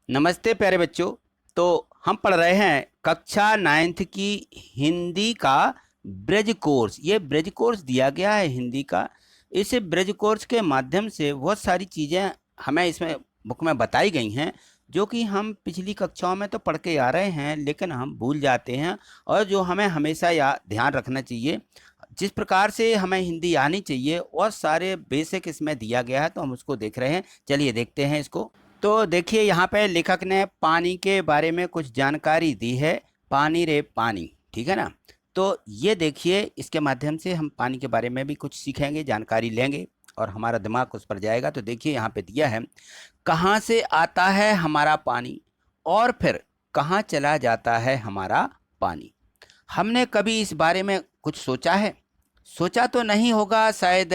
नमस्ते प्यारे बच्चों। तो हम पढ़ रहे हैं कक्षा 9th की हिंदी का ब्रज कोर्स। ये ब्रज कोर्स दिया गया है हिंदी का। इस ब्रज कोर्स के माध्यम से बहुत सारी चीज़ें हमें इसमें बुक में बताई गई हैं जो कि हम पिछली कक्षाओं में तो पढ़ के आ रहे हैं, लेकिन हम भूल जाते हैं और जो हमें हमेशा ध्यान रखना चाहिए। जिस प्रकार से हमें हिंदी आनी चाहिए और सारे बेसिक इसमें दिया गया है, तो हम उसको देख रहे हैं। चलिए देखते हैं इसको। तो देखिए यहाँ पे लेखक ने पानी के बारे में कुछ जानकारी दी है। पानी रे पानी, ठीक है ना। तो ये देखिए, इसके माध्यम से हम पानी के बारे में भी कुछ सीखेंगे, जानकारी लेंगे और हमारा दिमाग उस पर जाएगा। तो देखिए यहाँ पे दिया है, कहाँ से आता है हमारा पानी और फिर कहाँ चला जाता है हमारा पानी। हमने कभी इस बारे में कुछ सोचा है? सोचा तो नहीं होगा शायद,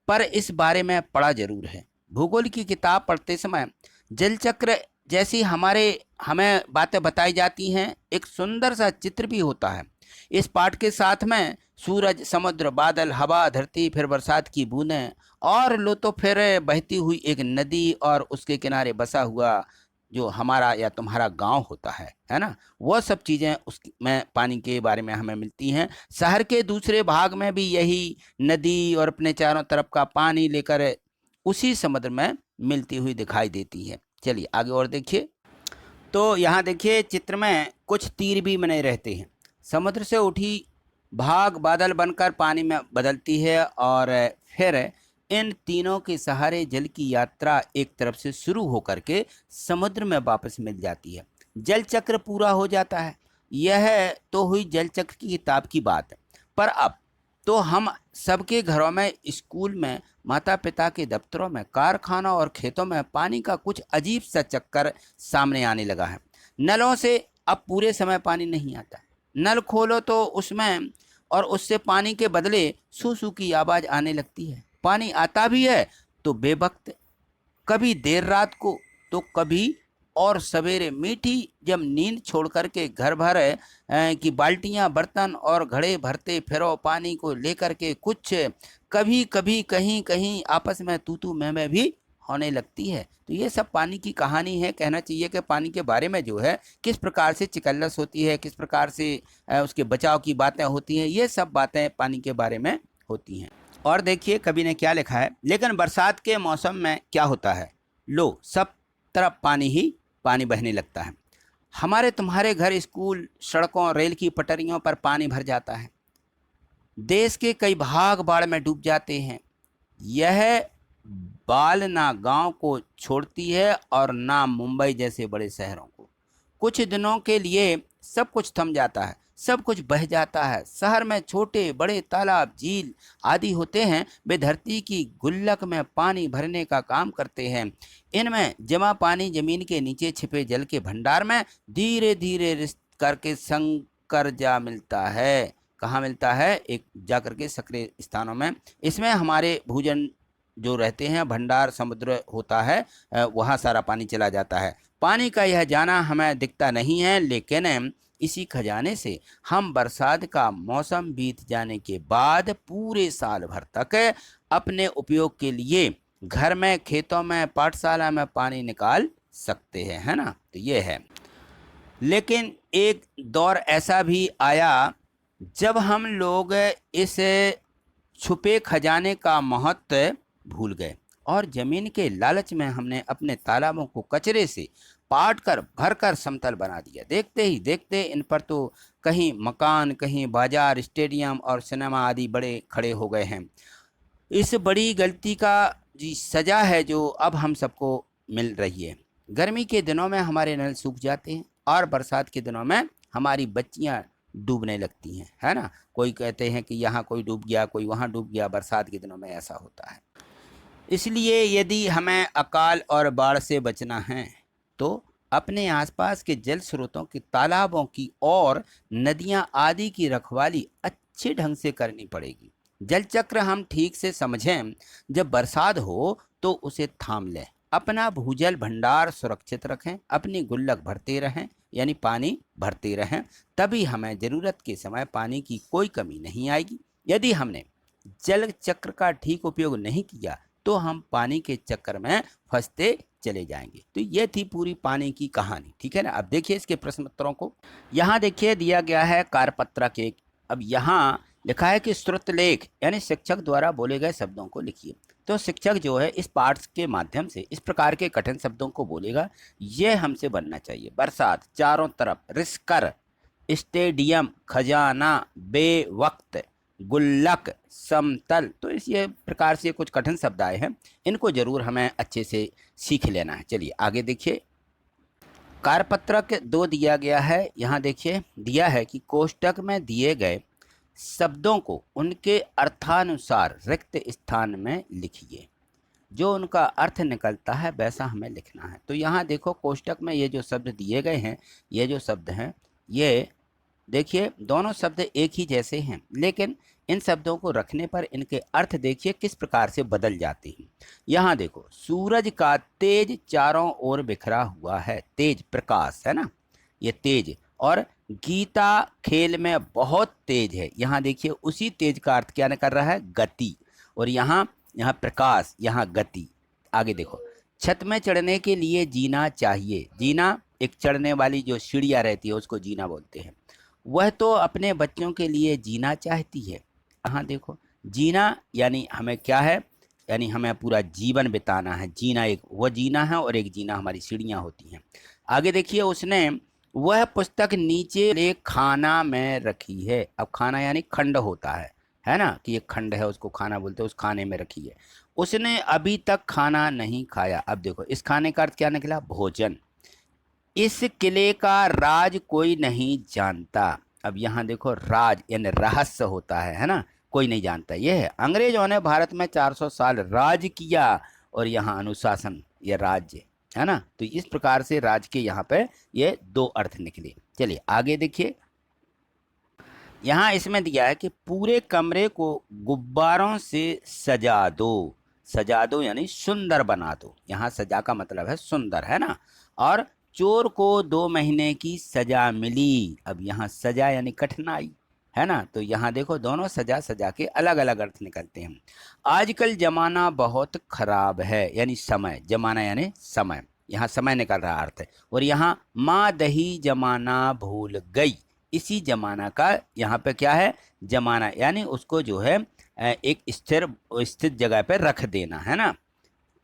पर इस बारे में पढ़ा जरूर है। भूगोल की किताब पढ़ते समय जल चक्र जैसी हमें बातें बताई जाती हैं। एक सुंदर सा चित्र भी होता है। इस पाठ के साथ में सूरज, समुद्र, बादल, हवा, धरती, फिर बरसात की बूंदें और लो तो फिर बहती हुई एक नदी और उसके किनारे बसा हुआ जो हमारा या तुम्हारा गांव होता है ना। वो सब चीज़ें उसमें पानी के बारे में हमें मिलती हैं। शहर के दूसरे भाग में भी यही नदी और अपने चारों तरफ का पानी लेकर उसी समुद्र में मिलती हुई दिखाई देती है। चलिए आगे और देखिए। तो यहाँ देखिए चित्र में कुछ तीर भी बने रहते हैं। समुद्र से उठी भाग बादल बनकर पानी में बदलती है और फिर इन तीनों के सहारे जल की यात्रा एक तरफ से शुरू होकर के समुद्र में वापस मिल जाती है। जल चक्र पूरा हो जाता है। यह तो हुई जल चक्र की किताब की बात। पर अब तो हम सबके घरों में, स्कूल में, माता पिता के दफ्तरों में, कारखानों और खेतों में पानी का कुछ अजीब सा चक्कर सामने आने लगा है। नलों से अब पूरे समय पानी नहीं आता। नल खोलो तो उसमें और उससे पानी के बदले सू सू की आवाज़ आने लगती है। पानी आता भी है तो बेवक्त, कभी देर रात को तो कभी और सवेरे मीठी, जब नींद छोड़ करके घर भर की बाल्टियां, बर्तन और घड़े भरते फिरो पानी को लेकर के। कुछ कभी कभी कहीं कहीं आपस में तू तू मैं भी होने लगती है। तो ये सब पानी की कहानी है। कहना चाहिए कि पानी के बारे में जो है किस प्रकार से चिकल्लस होती है, किस प्रकार से उसके बचाव की बातें होती हैं, ये सब बातें पानी के बारे में होती हैं। और देखिए कवि ने क्या लिखा है, लेकिन बरसात के मौसम में क्या होता है, लो सब तरफ पानी ही पानी बहने लगता है। हमारे तुम्हारे घर, स्कूल, सड़कों, रेल की पटरियों पर पानी भर जाता है। देश के कई भाग बाढ़ में डूब जाते हैं। यह बाल ना गांव को छोड़ती है और ना मुंबई जैसे बड़े शहरों को। कुछ दिनों के लिए सब कुछ थम जाता है, सब कुछ बह जाता है। शहर में छोटे बड़े तालाब, झील आदि होते हैं। वे धरती की गुल्लक में पानी भरने का काम करते हैं। इनमें जमा पानी जमीन के नीचे छिपे जल के भंडार में धीरे धीरे रिश्त करके संकर जा मिलता है। कहाँ मिलता है? एक जा करके सक्रिय स्थानों में। इसमें हमारे भूजन जो रहते हैं, भंडार समुद्र होता है, वहाँ सारा पानी चला जाता है। पानी का यह जाना हमें दिखता नहीं है, लेकिन इसी खजाने से हम बरसात का मौसम बीत जाने के बाद पूरे साल भर तक अपने उपयोग के लिए घर में, खेतों में, पाठशाला में पानी निकाल सकते हैं, है ना। तो ये है। लेकिन एक दौर ऐसा भी आया जब हम लोग इस छुपे खजाने का महत्व भूल गए और जमीन के लालच में हमने अपने तालाबों को कचरे से पाट कर भर कर समतल बना दिया। देखते ही देखते इन पर तो कहीं मकान, कहीं बाजार, स्टेडियम और सिनेमा आदि बड़े खड़े हो गए हैं। इस बड़ी गलती का जी सजा है जो अब हम सबको मिल रही है। गर्मी के दिनों में हमारे नल सूख जाते हैं और बरसात के दिनों में हमारी बच्चियां डूबने लगती हैं, है ना। कोई कहते हैं कि यहाँ कोई डूब गया, कोई वहाँ डूब गया। बरसात के दिनों में ऐसा होता है। इसलिए यदि हमें अकाल और बाढ़ से बचना है तो अपने आसपास के जल स्रोतों की, तालाबों की और नदियां आदि की रखवाली अच्छे ढंग से करनी पड़ेगी। जल चक्र हम ठीक से समझें। जब बरसात हो तो उसे थाम लें, अपना भूजल भंडार सुरक्षित रखें, अपनी गुल्लक भरते रहें, यानी पानी भरते रहें। तभी हमें ज़रूरत के समय पानी की कोई कमी नहीं आएगी। यदि हमने जल चक्र का ठीक उपयोग नहीं किया तो हम पानी के चक्कर में फंसते चले जाएंगे। तो ये थी पूरी पानी की कहानी, ठीक है ना। अब देखिए इसके प्रश्न उत्तरों को। यहाँ देखिए दिया गया है कार्यपत्रक एक। अब यहाँ लिखा है कि श्रुतलेख यानी शिक्षक द्वारा बोले गए शब्दों को लिखिए। तो शिक्षक जो है इस पाठ के माध्यम से इस प्रकार के कठिन शब्दों को बोलेगा, ये हमसे बनना चाहिए। बरसात, चारों तरफ, रिस्कर, स्टेडियम, खजाना, बेवक्त, गुल्लक, समतल। तो इस ये प्रकार से कुछ कठिन शब्द आए हैं, इनको जरूर हमें अच्छे से सीख लेना है। चलिए आगे देखिए। कार्यपत्रक 2 दिया गया है। यहाँ देखिए दिया है कि कोष्टक में दिए गए शब्दों को उनके अर्थानुसार रिक्त स्थान में लिखिए। जो उनका अर्थ निकलता है वैसा हमें लिखना है। तो यहाँ देखो कोष्टक में ये जो शब्द दिए गए हैं, ये जो शब्द हैं, ये देखिए दोनों शब्द एक ही जैसे हैं, लेकिन इन शब्दों को रखने पर इनके अर्थ देखिए किस प्रकार से बदल जाते हैं। यहाँ देखो सूरज का तेज चारों ओर बिखरा हुआ है, तेज प्रकाश है ना, ये तेज। और गीता खेल में बहुत तेज है, यहाँ देखिए उसी तेज का अर्थ क्या कर रहा है, गति। और यहाँ प्रकाश, यहाँ गति। आगे देखो छत में चढ़ने के लिए जीना चाहिए। जीना एक चढ़ने वाली जो सीढ़ियाँ रहती है उसको जीना बोलते हैं। वह तो अपने बच्चों के लिए जीना चाहती है। हाँ देखो जीना यानी हमें क्या है, यानी हमें पूरा जीवन बिताना है। जीना एक वह जीना है और एक जीना हमारी सीढ़ियाँ होती हैं। आगे देखिए उसने वह पुस्तक नीचे एक खाना में रखी है। अब खाना यानी खंड होता है ना, कि एक खंड है उसको खाना बोलते हैं, उस खाने में रखी है। उसने अभी तक खाना नहीं खाया। अब देखो इस खाने का अर्थ क्या निकला, भोजन। इस किले का राज कोई नहीं जानता। अब यहाँ देखो राज यानी रहस्य होता है ना, कोई नहीं जानता। यह है अंग्रेजों ने भारत में 400 साल राज किया, और यहाँ अनुशासन, यह राज्य है ना। तो इस प्रकार से राज के यहाँ पे ये 2 अर्थ निकले। चलिए आगे देखिए। यहाँ इसमें दिया है कि पूरे कमरे को गुब्बारों से सजा दो। सजा दो यानी सुंदर बना दो। यहाँ सजा का मतलब है सुंदर, है ना। और चोर को 2 महीने की सजा मिली। अब यहाँ सजा यानी कठिनाई, है ना। तो यहाँ देखो दोनों सजा सजा के अलग अलग अर्थ निकलते हैं। आजकल जमाना बहुत खराब है, यानी समय, जमाना यानी समय, यहाँ समय निकल रहा अर्थ है। और यहाँ माँ दही जमाना भूल गई। इसी जमाना का यहाँ पे क्या है, जमाना, यानी उसको जो है एक स्थिर जगह पे रख देना, है ना।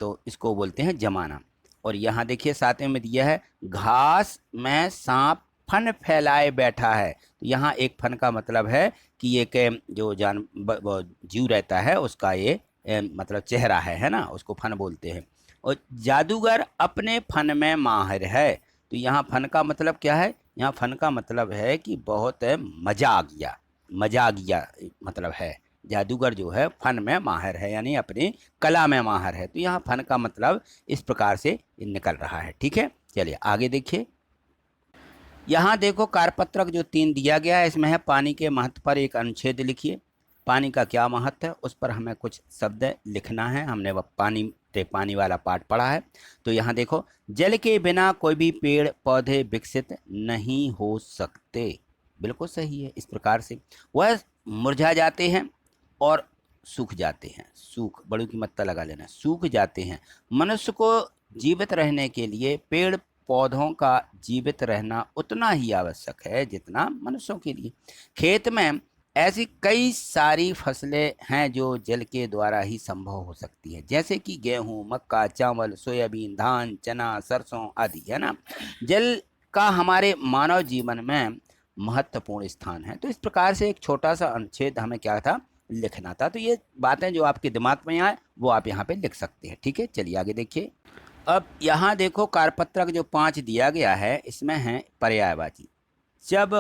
तो इसको बोलते हैं जमाना। और यहाँ देखिए साथ में दिया है घास में सांप फन फैलाए बैठा है। तो यहाँ एक फन का मतलब है कि एक जो जीव रहता है उसका ये मतलब चेहरा है ना, उसको फन बोलते हैं। और जादूगर अपने फन में माहिर है। तो यहाँ फन का मतलब क्या है, यहाँ फन का मतलब है कि बहुत मजा आ गया, मजा आ गया मतलब है। जादूगर जो है फन में माहिर है, यानी अपनी कला में माहिर है। तो यहाँ फन का मतलब इस प्रकार से निकल रहा है, ठीक है। चलिए आगे देखिए। यहाँ देखो कार्यपत्रक जो 3 दिया गया है, इसमें है पानी के महत्व पर एक अनुच्छेद लिखिए। पानी का क्या महत्व है उस पर हमें कुछ शब्द लिखना है। हमने वह पानी वाला पाठ पढ़ा है। तो यहाँ देखो जल के बिना कोई भी पेड़ पौधे विकसित नहीं हो सकते। बिल्कुल सही है। इस प्रकार से वह मुरझा जाते हैं और सूख जाते हैं। सूख, बड़ों की मत्ता लगा लेना, सूख जाते हैं। मनुष्य को जीवित रहने के लिए पेड़ पौधों का जीवित रहना उतना ही आवश्यक है जितना मनुष्यों के लिए। खेत में ऐसी कई सारी फसलें हैं जो जल के द्वारा ही संभव हो सकती है, जैसे कि गेहूं, मक्का, चावल, सोयाबीन, धान, चना, सरसों आदि, है ना। जल का हमारे मानव जीवन में महत्वपूर्ण स्थान है। तो इस प्रकार से एक छोटा सा अनुच्छेद हमें क्या था, लिखना था। तो ये बातें जो आपके दिमाग में आए वो आप यहाँ पे लिख सकते हैं, ठीक है। चलिए आगे देखिए। अब यहाँ देखो कार्यपत्रक जो 5 दिया गया है, इसमें है पर्यायवाची। जब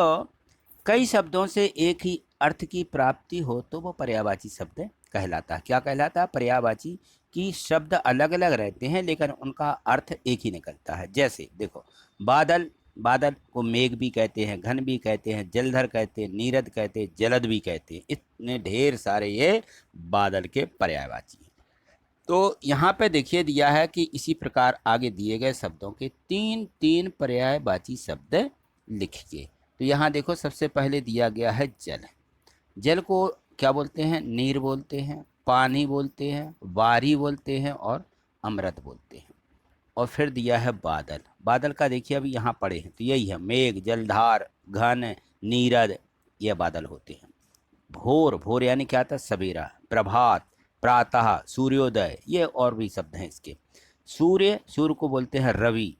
कई शब्दों से एक ही अर्थ की प्राप्ति हो तो वो पर्यायवाची शब्द कहलाता है। क्या कहलाता है, पर्यायवाची। कि शब्द अलग अलग रहते हैं लेकिन उनका अर्थ एक ही निकलता है। जैसे देखो बादल, बादल को मेघ भी कहते हैं, घन भी कहते हैं, जलधर कहते हैं, नीरद कहते हैं, जलद भी कहते हैं। इतने ढेर सारे ये बादल के पर्यायवाची हैं। तो यहाँ पे देखिए दिया है कि इसी प्रकार आगे दिए गए शब्दों के 3 पर्यायवाची शब्द लिखिए। तो यहाँ देखो सबसे पहले दिया गया है जल। जल को क्या बोलते हैं, नीर बोलते हैं, पानी बोलते हैं, वारी बोलते हैं और अमृत बोलते हैं। और फिर दिया है बादल। बादल का देखिए अभी यहाँ पड़े हैं तो यही है, मेघ, जलधार, घन, नीरद, ये बादल होते हैं। भोर, भोर यानी क्या था, सवेरा। प्रभात, प्रातः, सूर्योदय, ये और भी शब्द हैं इसके। सूर्य, सूर्य को बोलते हैं रवि।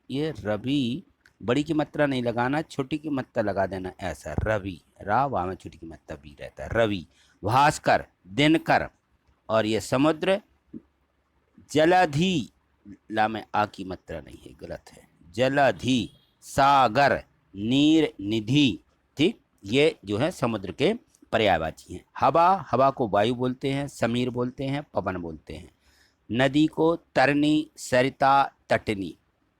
ये रवि बड़ी की मात्रा नहीं लगाना, छोटी की मात्रा लगा देना, ऐसा रवि, रा वा में छोटी की मात्रा भी रहता है, रवि। भास्कर, दिनकर। और ये समुद्र, जलधि, ला में आ की मात्रा नहीं है, गलत है, जलधि। सागर, नीर, निधि, ठीक, ये जो है समुद्र के पर्यायवाची हैं। हवा, हवा को वायु बोलते हैं, समीर बोलते हैं, पवन बोलते हैं। नदी को तरनी, सरिता, तटनी,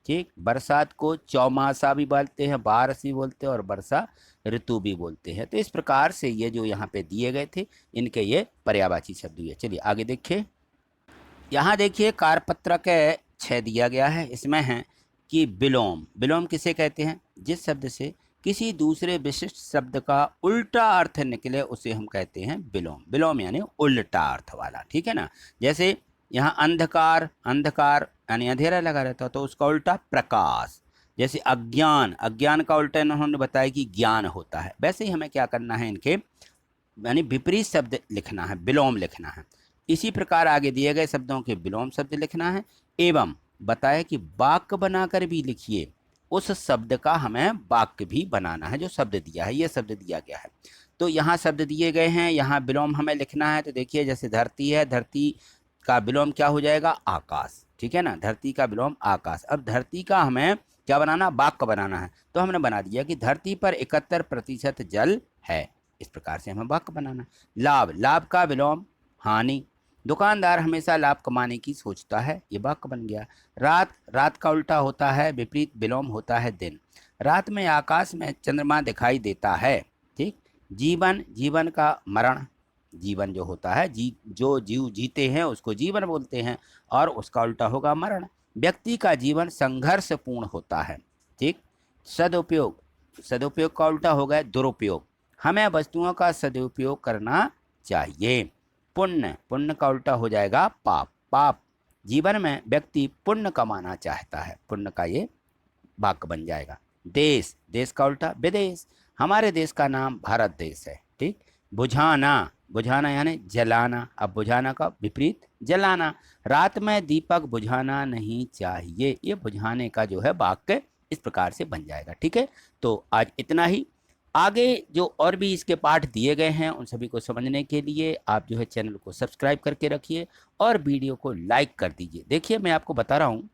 ठीक। बरसात को चौमासा भी बोलते हैं, बारिश भी बोलते हैं, और वर्षा ऋतु भी बोलते हैं। तो इस प्रकार से ये जो यहाँ पे दिए गए थे इनके ये पर्यायवाची शब्द हुए। चलिए आगे देखिए। यहाँ देखिए कारपत्रक 6 दिया गया है, इसमें है कि विलोम। विलोम किसे कहते हैं, जिस शब्द से किसी दूसरे विशिष्ट शब्द का उल्टा अर्थ निकले उसे हम कहते हैं विलोम। विलोम यानी उल्टा अर्थ वाला, ठीक है ना। जैसे यहाँ अंधकार, अंधकार यानी अंधेरा लगा रहता है तो उसका उल्टा प्रकाश। जैसे अज्ञान, अज्ञान का उल्टा इन्होंने बताया कि ज्ञान होता है। वैसे ही हमें क्या करना है, इनके यानी विपरीत शब्द लिखना है, विलोम लिखना है। इसी प्रकार आगे दिए गए शब्दों के विलोम शब्द लिखना है। एवं बताया कि वाक्य बनाकर भी लिखिए, उस शब्द का हमें वाक्य भी बनाना है जो शब्द दिया है, ये शब्द दिया गया है। तो यहाँ शब्द दिए गए हैं, यहाँ विलोम हमें लिखना है। तो देखिए जैसे धरती है, धरती का विलोम क्या हो जाएगा, आकाश, ठीक है ना। धरती का विलोम आकाश। अब धरती का हमें क्या बनाना, वाक्य बनाना है। तो हमने बना दिया कि धरती पर 71% जल है, इस प्रकार से हमें वाक्य बनाना। लाभ, लाभ का विलोम हानि। दुकानदार हमेशा लाभ कमाने की सोचता है, ये वाक्य बन गया। रात, रात का उल्टा होता है, विपरीत विलोम होता है दिन। रात में आकाश में चंद्रमा दिखाई देता है, ठीक। जीवन, जीवन का मरण, जीवन जो होता है, जो जीव जीते हैं उसको जीवन बोलते हैं, और उसका उल्टा होगा मरण। व्यक्ति का जीवन संघर्षपूर्ण होता है, ठीक। सदुपयोग, सदुपयोग का उल्टा होगा दुरुपयोग। हमें वस्तुओं का सदुपयोग करना चाहिए। पुण्य, पुण्य का उल्टा हो जाएगा पाप, पाप। जीवन में व्यक्ति पुण्य कमाना चाहता है, पुण्य का ये वाक्य बन जाएगा। देश, देश का उल्टा विदेश। हमारे देश का नाम भारत देश है, ठीक। बुझाना, बुझाना यानी जलाना। अब बुझाना का विपरीत जलाना। रात में दीपक बुझाना नहीं चाहिए, ये बुझाने का जो है वाक्य इस प्रकार से बन जाएगा, ठीक है। तो आज इतना ही। आगे जो और भी इसके पाठ दिए गए हैं उन सभी को समझने के लिए आप जो है चैनल को सब्सक्राइब करके रखिए और वीडियो को लाइक कर दीजिए। देखिए मैं आपको बता रहा हूँ,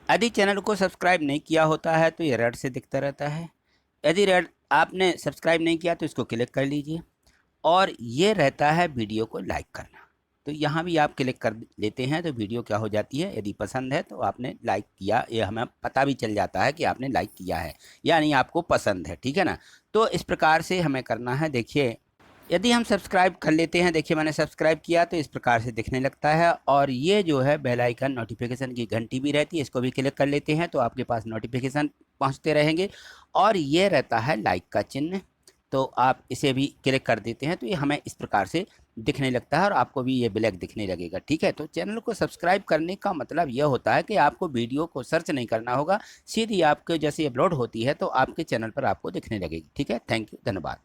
यदि चैनल को सब्सक्राइब नहीं किया होता है तो ये रेड से दिखता रहता है। यदि रेड आपने सब्सक्राइब नहीं किया तो इसको क्लिक कर लीजिए, और ये रहता है वीडियो को लाइक करना। तो यहाँ भी आप क्लिक कर लेते हैं तो वीडियो क्या हो जाती है, यदि पसंद है तो आपने लाइक किया, ये हमें पता भी चल जाता है कि आपने लाइक किया है, यानी आपको पसंद है, ठीक है ना। तो इस प्रकार से हमें करना है। देखिए यदि हम सब्सक्राइब कर लेते हैं, देखिए मैंने सब्सक्राइब किया तो इस प्रकार से दिखने लगता है, और ये जो है बेल आइकन नोटिफिकेशन की घंटी भी रहती है, इसको भी क्लिक कर लेते हैं तो आपके पास नोटिफिकेशन पहुँचते रहेंगे। और ये रहता है लाइक का चिन्ह, तो आप इसे भी क्लिक कर देते हैं तो ये हमें इस प्रकार से दिखने लगता है और आपको भी ये ब्लैक दिखने लगेगा, ठीक है। तो चैनल को सब्सक्राइब करने का मतलब यह होता है कि आपको वीडियो को सर्च नहीं करना होगा, सीधी आपके जैसे अपलोड होती है तो आपके चैनल पर आपको दिखने लगेगी, ठीक है। थैंक यू, धन्यवाद।